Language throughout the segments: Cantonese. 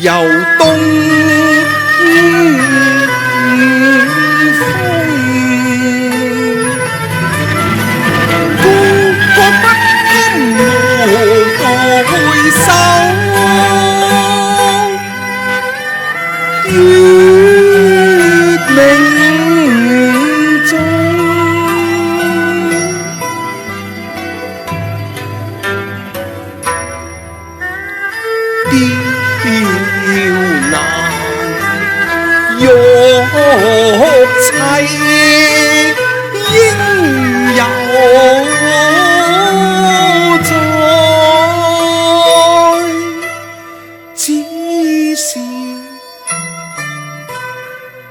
又東風，孤個不堪無回首，月明中，刁難玉砌，應有在，只是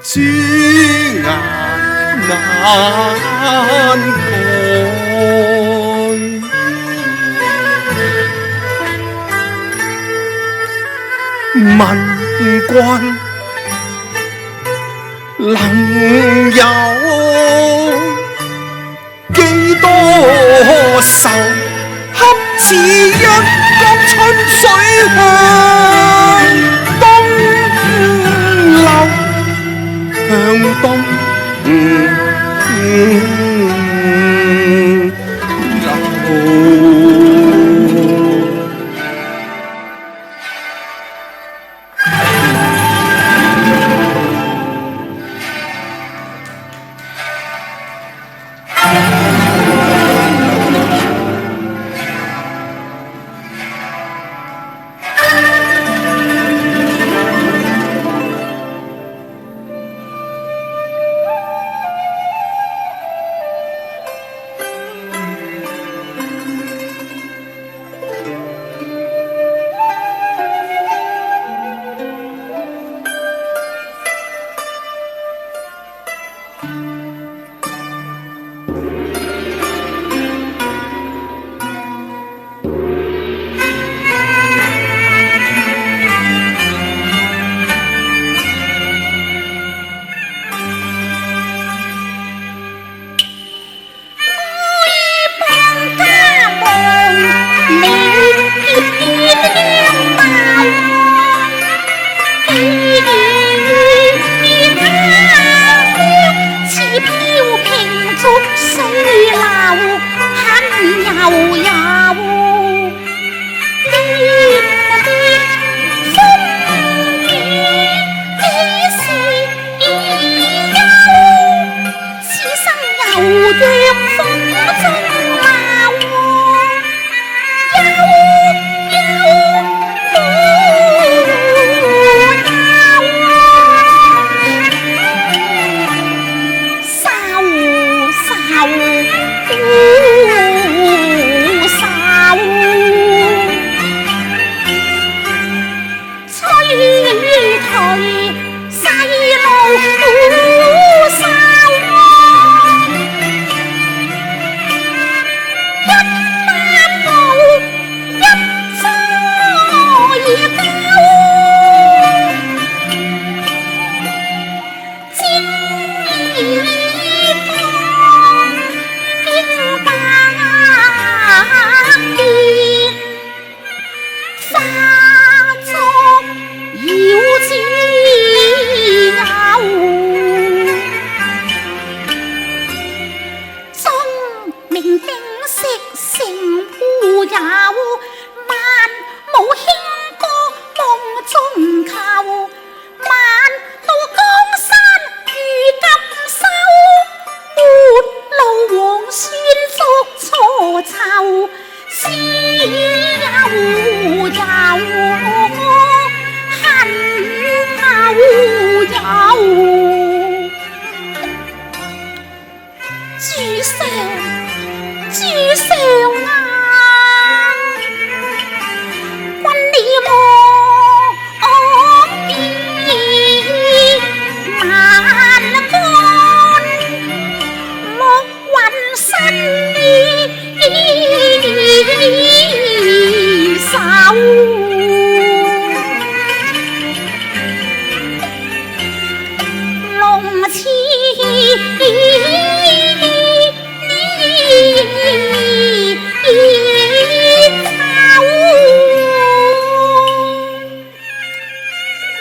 朱顏難改。問君能有幾多愁，恰似一江春水向東流，向東流。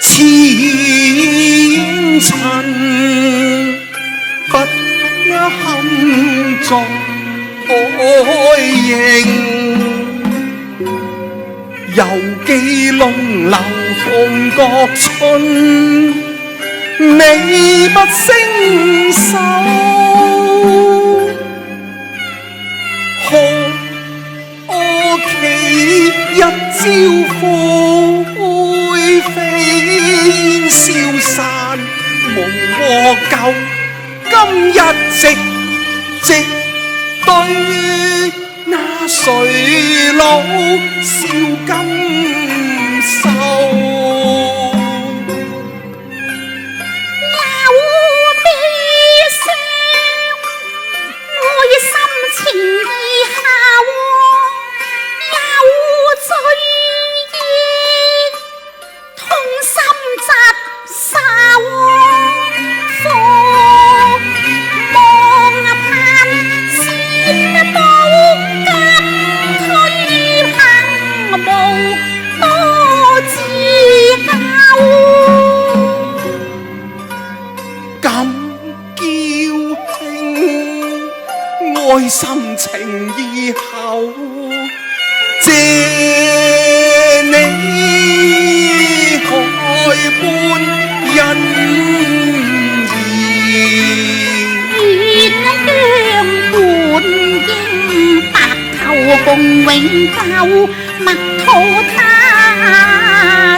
前塵不堪作愛形，猶記龍樓鳳閣春，美不勝收。可期一朝灰飛煙消散，夢和舊，今日直對那誰老笑今愁。愛心情意厚，謝你海般恩義，鸳鸯伴應白頭共永久，默禱他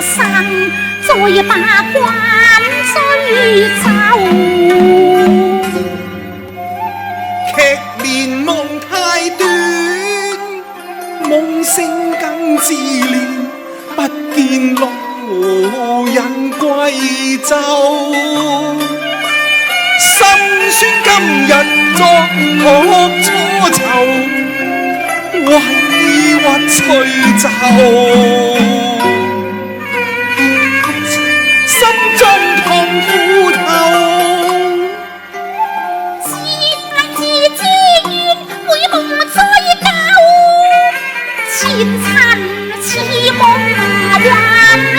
生再把關追走。連夢太短，夢聲更自憐，不見路人歸舟。心酸今日作學初愁，委屈吹奏。心中痛苦透。前塵似夢幻，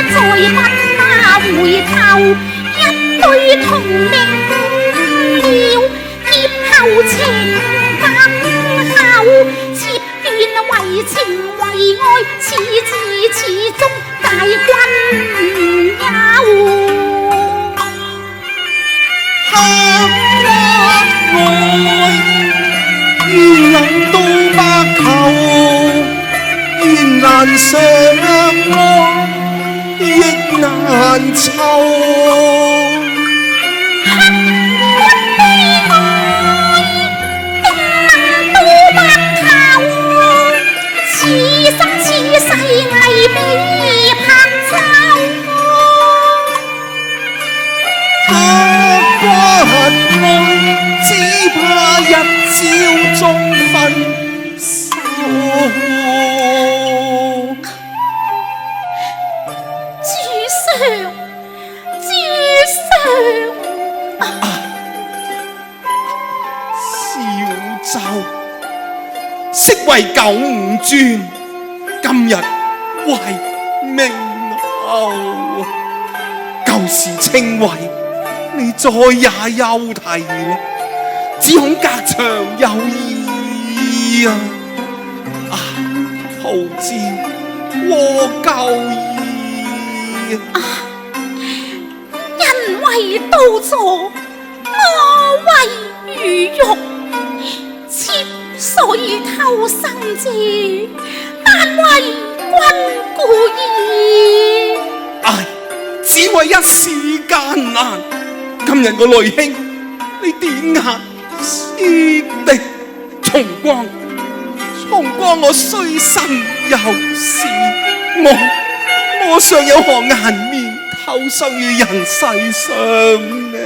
再不回頭，一對同命了，劫後情更厚，切斷為情為愛，此至始終大君休。刻骨愛，願能到白頭。願難相愛，亦難酬。刻骨悲哀，定能到白頭。此生此世危比拍舟。刻骨愛，只怕一朝終分手。小舟昔為九五轉，今日為明後。舊時情懷，你再也休提啦，只恐隔牆有意啊！徒知和舊意人為刀俎，我為魚肉，妾雖偷生者，但為君故意。唉，只為一時艱難。今日我淚兄，你點下師弟重光。重光我雖生又是我尚有何顏面投生於人世上呢？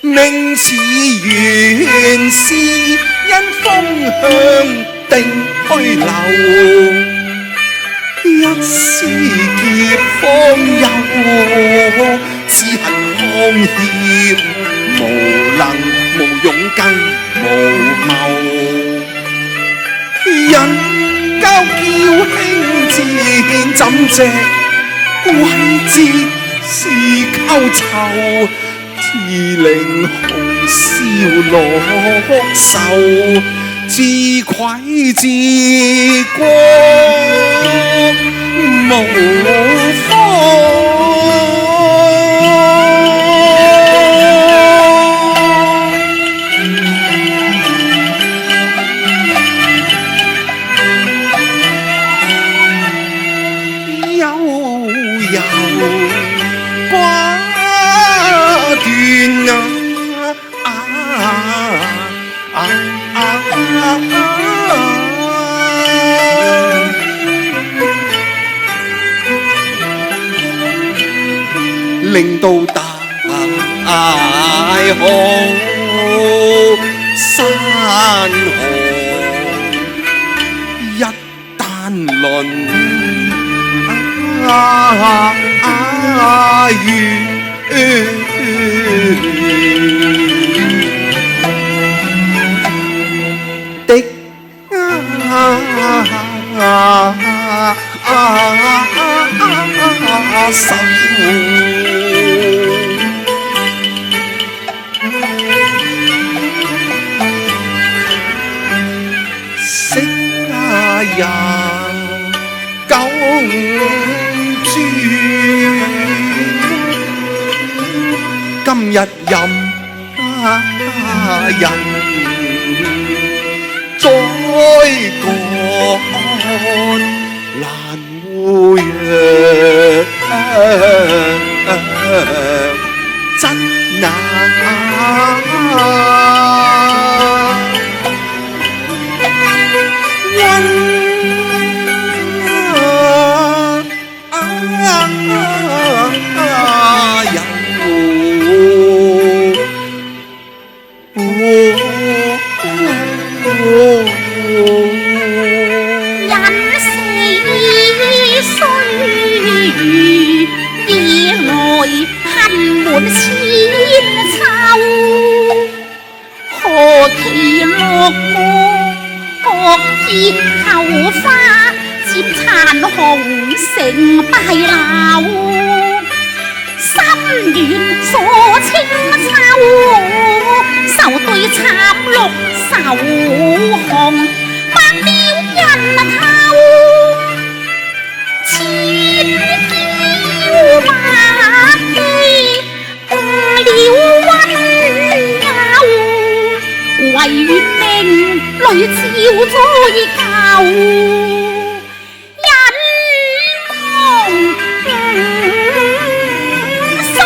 明似原是因風向定虛流，一時劫方休，只恨康協無能無勇更無謀。人交嬌輕賤，怎值為賤愁，自令紅燒落手，自愧自過無方。掛斷令到大河山河一單輪。的手，昔日九轉，今日任人再趕難會真難。後花漸殘紅成敗柳，心願鎖清秋，愁對插綠愁紅，白了人頭，千嬌百媚誤了溫柔，唯願命淚照再舊，人望愁。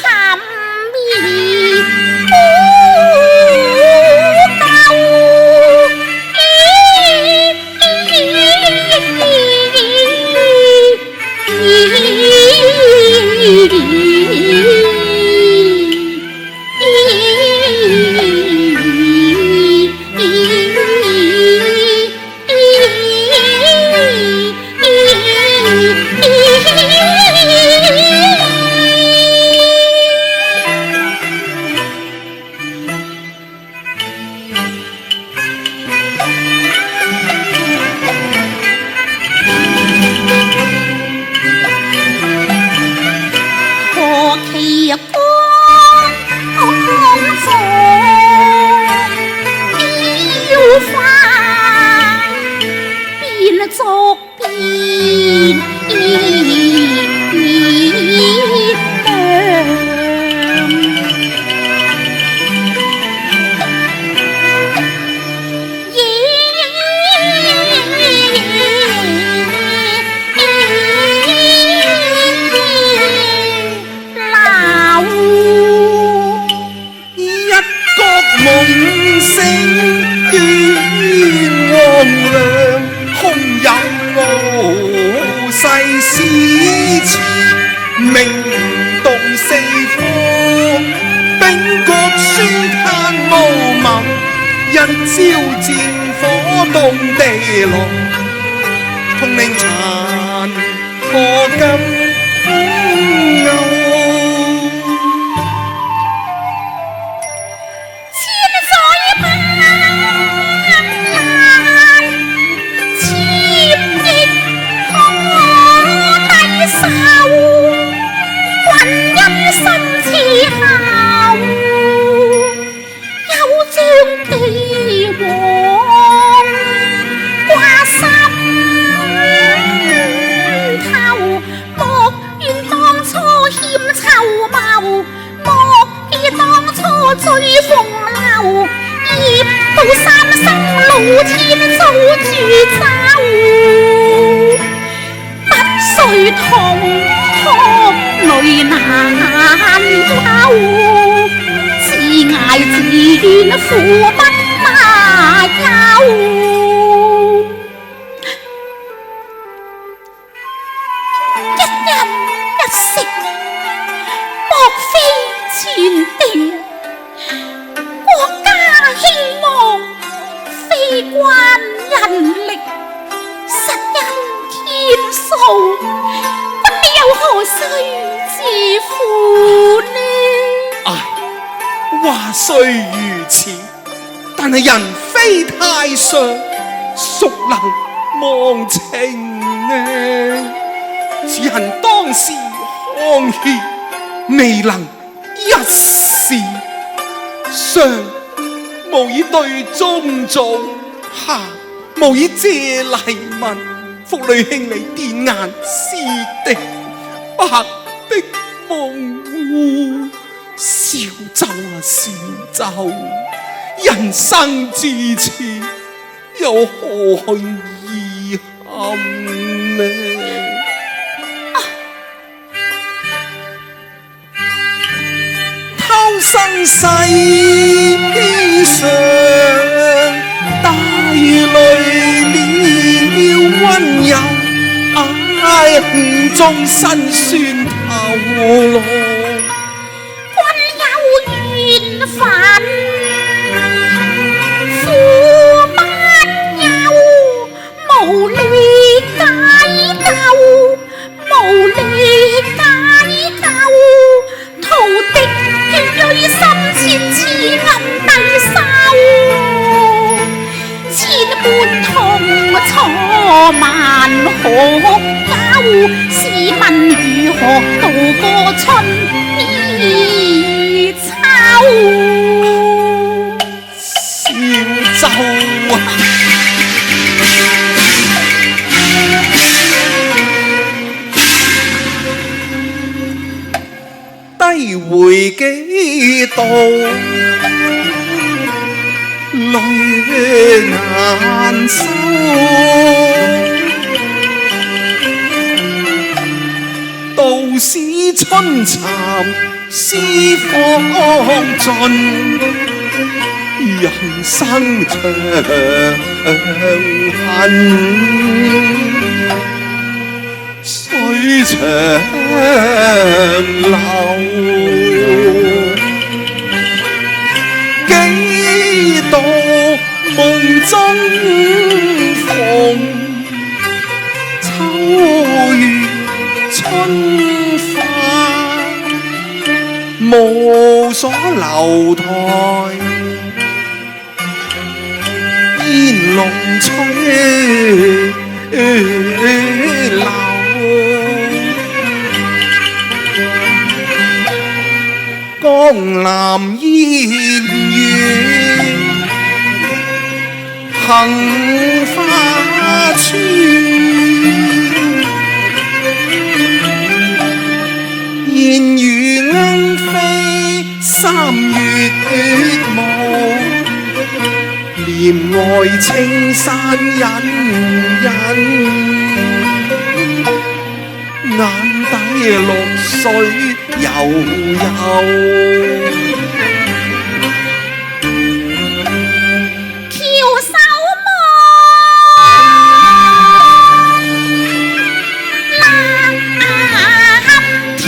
含義古舊。一朝戰火動地牢，痛令殘破金牛。我追風流，業到三生老天早住走，不須痛哭淚難休，自艾自怨苦不馬休。一人一食，莫非前定，國家興亡，非關人力，實因天數，君又何須自負呢？唉，話雖如此，但係人非太上，孰能忘情呢？只恨當時康熙未能一時，上無以對宗祖，下無以借黎民，福呂兄你點眼思的白的夢烏，小舟啊小舟，人生至此又何遺憾呢？偷生世上帶淚了溫柔，唉終身酸透落。君有緣分，父不休，無力解救，無力解救，徒敵血淚心切似暗低收，千般痛楚萬何休？試問如何渡過春與秋？小舟啊！低回幾度，淚難收。道是春蠶絲方盡，人生長恨。水長流，幾度夢中逢，秋月春花無所留台，煙籠吹流。江南煙雨，杏花村，燕如鶯飛三月暮，簾外青山隱隱。眼底綠水悠悠，翹首望藍天，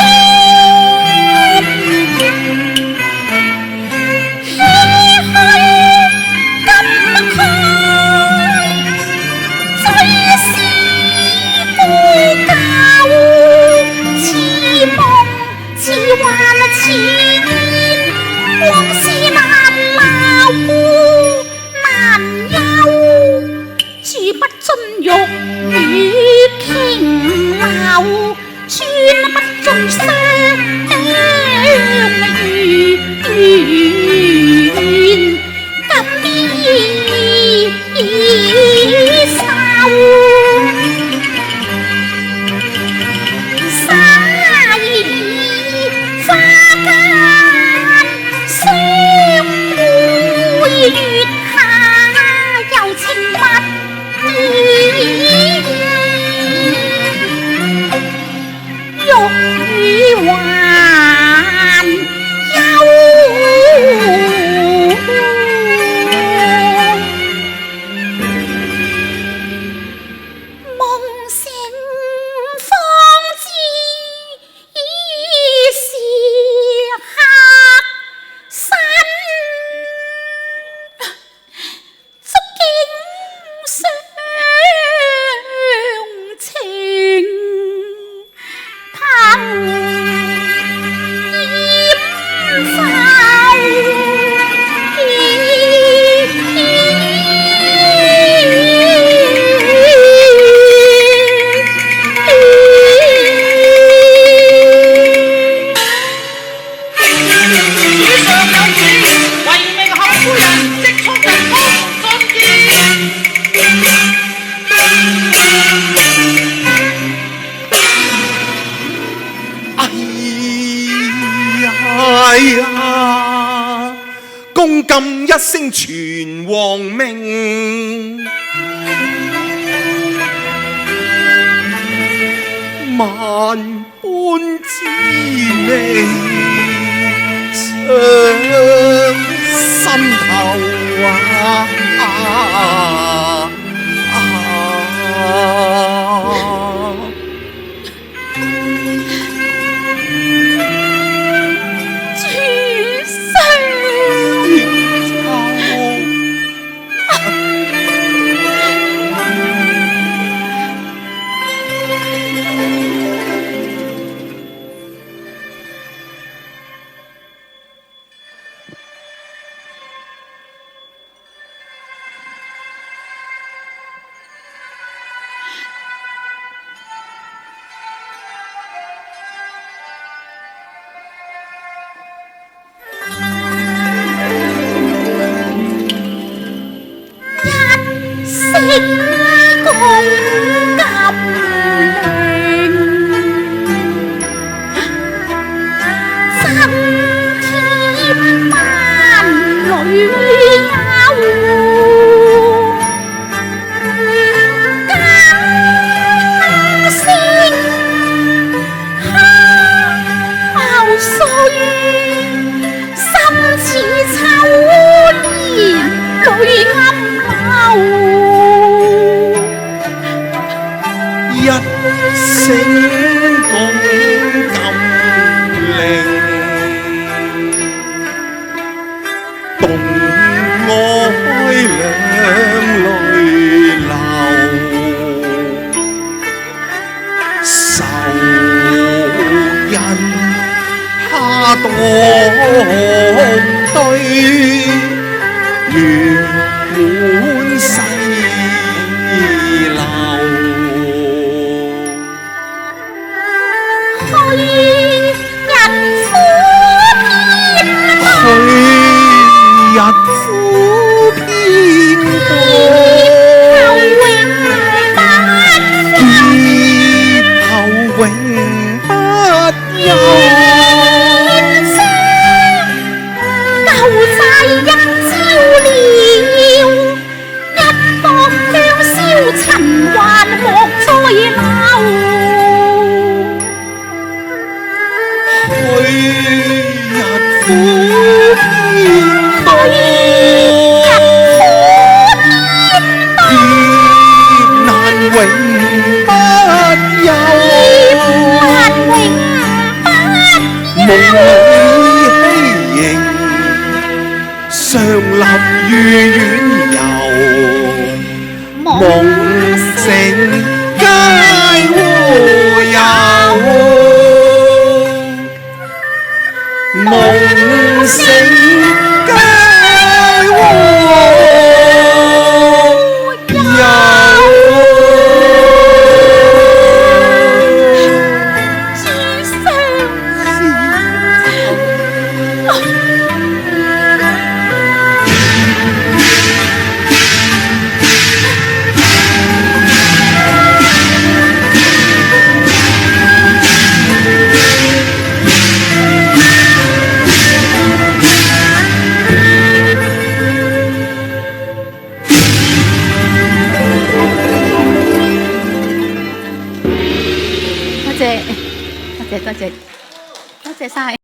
唏噓感慨，最是故舊。似幻似煙，往事難留難休，住不盡玉宇瓊樓，穿不盡霜雨怨，感衣愁。花間以上有旨，為命後夫人即速人工進見。哎呀，公禁一聲傳皇命，萬般滋味上心頭夢醒間。